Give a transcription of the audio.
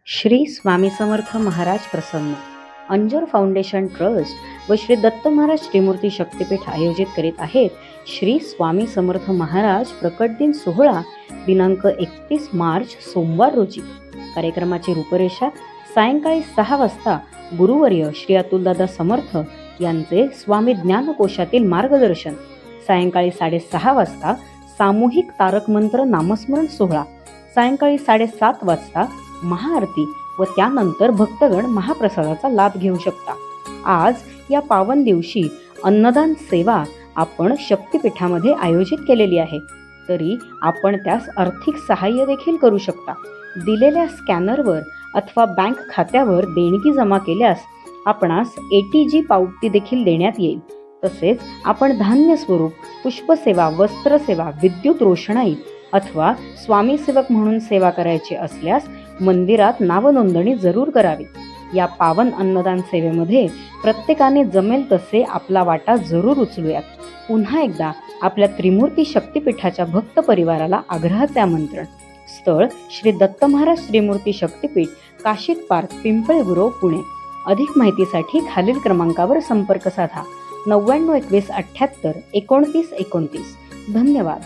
श्री स्वामी समर्थ महाराज प्रसन्न Anjar foundation trust व श्री दत्त महाराज त्रिमूर्ती शक्तिपीठ आयोजित करीत आहेत श्री स्वामी समर्थ महाराज प्रकट दिन सोहळा दिनांक 31 मार्च सोमवार रोजी। कार्यक्रमाची रूपरेषा सायंकाळी 6 वाजता गुरुवर्य श्री अतुलदादा समर्थ यांचे स्वामी ज्ञानकोशातील मार्गदर्शन, सायंकाळी 6:30 वाजता सामूहिक तारक मंत्र नामस्मरण सोहळा, सायंकाळी 7:30 वाजता महाआरती व त्यानंतर भक्तगण महाप्रसादाचा लाभ घेऊ शकता। आज या पावन दिवशी अन्नदान सेवा आपण शक्तिपीठामध्ये आयोजित केलेली आहे, तरी आपण त्यास आर्थिक सहाय्य देखील करू शकता। दिलेल्या स्कॅनरवर अथवा बँक खात्यावर देणगी जमा केल्यास आपणास ATG पावती देखील देण्यात येईल। तसेच आपण धान्य स्वरूप, पुष्पसेवा, वस्त्रसेवा, विद्युत रोषणाई अथवा स्वामी सेवक म्हणून सेवा करायची असल्यास मंदिरात नावनोंदणी जरूर करावी। या पावन अन्नदान सेवेमध्ये प्रत्येकाने जमेल तसे आपला वाटा जरूर उचलूयात। पुन्हा एकदा आपल्या त्रिमूर्ती शक्तिपीठाच्या भक्त परिवाराला आग्रहाचे आमंत्रण। स्थळ श्री दत्त महाराज त्रिमूर्ती शक्तिपीठ, काशीद पार्क, पिंपळे गुरव, पुणे। अधिक माहितीसाठी खालील क्रमांकावर संपर्क साधा 99 21 78 29 29। धन्यवाद।